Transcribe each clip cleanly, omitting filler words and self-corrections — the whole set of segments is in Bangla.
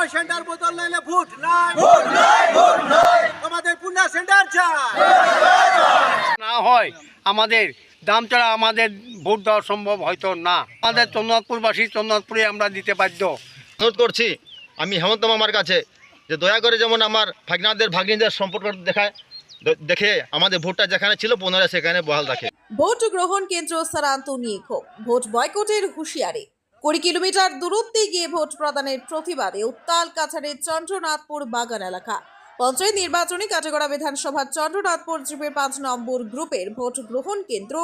পুনা সেন্টার বদল নাইলে ভোট নাই, ভোট নাই, ভোট নাই। আমাদের পুনা সেন্টার চাই। না হয় আমাদের দামচড়া আমাদের ভোট দেওয়া সম্ভব হয়তো না। আমাদের চন্দ্রনাথপুরবাসী চন্দ্রনাথপুরে আমরা দিতে বাধ্য। অনুরোধ করছি আমি হেমন্ত মামার কাছে যে দয়া করে যেমন আমার ভাগনাদের ভাগ্নিদের সম্পর্ক দেখে আমাদের ভোটটা যেখানে ছিল পুনরায় সেখানে বহাল রাখে। ভোট গ্রহণ কেন্দ্র স্থানান্তর নিয়ে ক্ষোভ, ভোট বয়কটের হুঁশিয়ারি। 20 কিলোমিটার দূরত্বে গিয়ে ভোট প্রদানের প্রতিবাদে উত্তাল কাছাড়ের চন্দ্রনাথপুর বাগান এলাকা। পঞ্চায়েত নির্বাচনে কাটিগড়া বিধানসভার চন্দ্রনাথপুর জিপের 5 নম্বর গ্রুপের ভোট গ্রহণ কেন্দ্র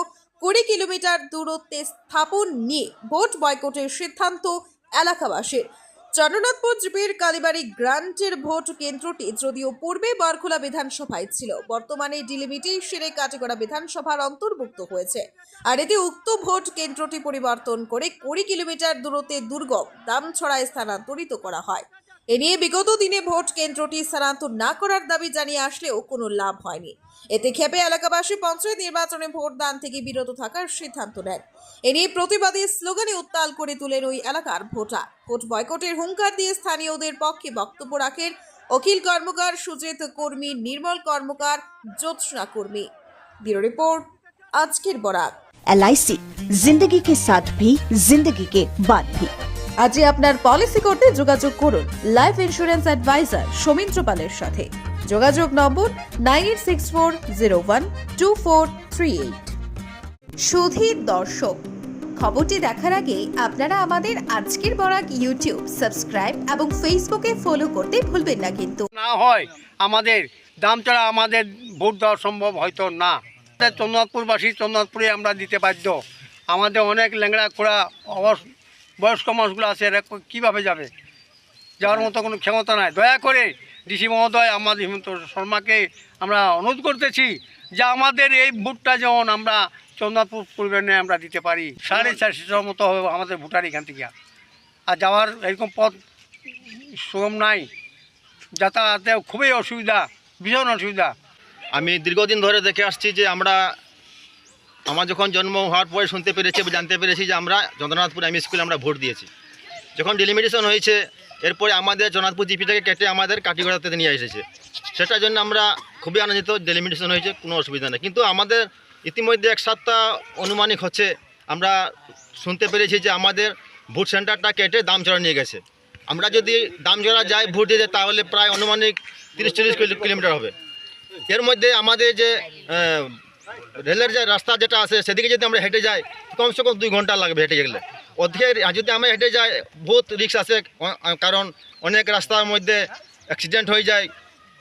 20 কিলোমিটার দূরত্বে স্থাপন নিয়ে ভোট বয়কটের সিদ্ধান্ত এলাকাবাসীর। চন্দ্রনাথপুর জিপের কালীবাড়ি গ্রান্টের ভোট কেন্দ্রটি যদিও পূর্বে বরখোলা বিধানসভায় ছিল, বর্তমানে ডিলিমিটেশনে কাটিগড়া বিধানসভার অন্তর্ভুক্ত হয়েছে। আর এতে উক্ত ভোট কেন্দ্রটি পরিবর্তন করে 20 কিলোমিটার দূরত্বে দুর্গম দামছড়ায় স্থানান্তরিত করা হয়। এ নিয়ে বিগত দিনে ভোট কেন্দ্রটি স্থানান্তর না করার দাবি জানিয়ে আসলেও কোনো লাভ হয়নি। এতে ক্ষেপে এলাকাবাসী পঞ্চায়েত নির্বাচনে ভোট দান থেকে বিরত থাকার সিদ্ধান্ত নেন। এ নিয়ে প্রতিবাদী স্লোগানে উত্তাল করে তোলেন ওই এলাকার ভোটার। ভোট বয়কটের হুঙ্কার দিয়ে স্থানীয়দের পক্ষে বক্তব্য রাখেন অখিল কর্মকার, সুজিত কর্মী, নির্মল কর্মকার, জ্যোৎস্না কর্মী। ব্যুরো রিপোর্ট, আজকের বরাক। LIC जिंदगी के साथ भी जिंदगी के बाद भी। আজই আপনার পলিসি করতে যোগাযোগ করুন লাইফ ইন্স্যুরেন্স অ্যাডভাইজার সৌমিত্র পালের সাথে। যোগাযোগ নম্বর 9864012438। সুধীর দর্শক, খবরটি দেখার আগে আপনারা আমাদের আজকের বরাক ইউটিউব সাবস্ক্রাইব এবং ফেসবুকে ফলো করতে ভুলবেন না কিন্তু। না হয় আমাদের দামচড়া আমাদের ভোট দেওয়া সম্ভব হয়তো না। আমাদের চন্দ্রনাথপুরবাসী চন্দ্রনাথপুরে আমরা দিতে বাধ্য। আমাদের অনেক ল্যাংড়া খোড়া বয়স্ক মানুষগুলো আছে, এরা কীভাবে যাবে? যাওয়ার মতো কোনো ক্ষমতা নাই। দয়া করে ডিসি মহোদয় আমাদের হেমন্ত শর্মাকে আমরা অনুরোধ করতেছি যে আমাদের এই ভোটটা যেমন আমরা চন্দ্রনাথপুর পরিবারে আমরা দিতে পারি। 450 মতো হবে আমাদের ভোটার এখান থেকে। আর যাওয়ার এরকম পথ সুগম নাই, যাতায়াতে খুবই অসুবিধা, ভীষণ অসুবিধা। আমি দীর্ঘদিন ধরে দেখে আসছি যে আমার যখন জন্ম হওয়ার পরে শুনতে পেরেছি জানতে পেরেছি যে আমরা চন্দ্রনাথপুর এমই স্কুলে আমরা ভোট দিয়েছি। যখন ডিলিমিটেশন হয়েছে এরপরে আমাদের চন্দ্রনাথপুর জিপিটাকে কেটে আমাদের কাটিগড়াতে নিয়ে এসেছে। সেটার জন্য আমরা খুবই আনন্দিত। ডিলিমিটেশন হয়েছে, কোনো অসুবিধা নেই। কিন্তু আমাদের ইতিমধ্যে 1 সপ্তাহ অনুমানিক হচ্ছে আমরা শুনতে পেরেছি যে আমাদের ভোট সেন্টারটা কেটে দামচড়া নিয়ে গেছে। আমরা যদি দামচড়া যাই ভোট দিতে তাহলে প্রায় অনুমানিক 30-40 কিলোমিটার হবে। এর মধ্যে আমাদের যে রেলের যে রাস্তা যেটা আছে সেদিকে যদি আমরা হেঁটে যাই কমসে কম 2 ঘন্টা লাগবে হেঁটে গেলে। ওদিকে যদি আমরা হেঁটে যাই বহুত রিস্ক আছে, কারণ অনেক রাস্তার মধ্যে অ্যাক্সিডেন্ট হয়ে যায়,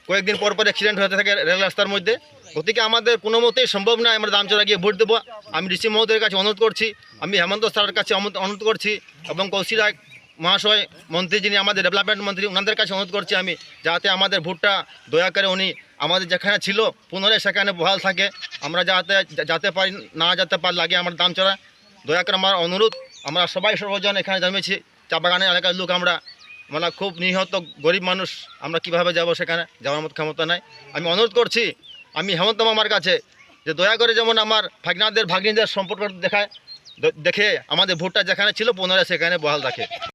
কয়েকদিন পর পর অ্যাক্সিডেন্ট হতে থাকে রেল রাস্তার মধ্যে। ওদিকে আমাদের কোনো মতেই সম্ভব নয় আমরা দামচড়া গিয়ে ভোট দেবো। আমি ডিসি মহোদয়ের কাছে অনুরোধ করছি, আমি হেমন্ত স্যারের কাছে অনুরোধ করছি এবং কৌশিক রায় মহাশয় মন্ত্রী, যিনি আমাদের ডেভেলপমেন্ট মন্ত্রী, ওনাদের কাছে অনুরোধ করছি আমি, যাতে আমাদের ভোটটা দয়া করে উনি আমাদের যেখানে ছিল পুনরায় সেখানে বহাল থাকে। আমরা যাতে পারি না যেতে পারি লাগে আমার দামচড়া। দয়া করে আমার অনুরোধ, আমরা সবাই সর্বজন এখানে জন্মেছি, চা বাগানের এলাকার লোক আমরা, মানে খুব নিহত গরিব মানুষ, আমরা কিভাবে যাব? সেখানে যাওয়ার মতো ক্ষমতা নাই। আমি অনুরোধ করছি আমি হেমন্ত মামার কাছে যে দয়া করে যেমন আমার ভাগনাদের ভাগ্নিদের সম্পর্ক দেখে আমাদের ভোটটা যেখানে ছিল পুনরায় সেখানে বহাল রাখে।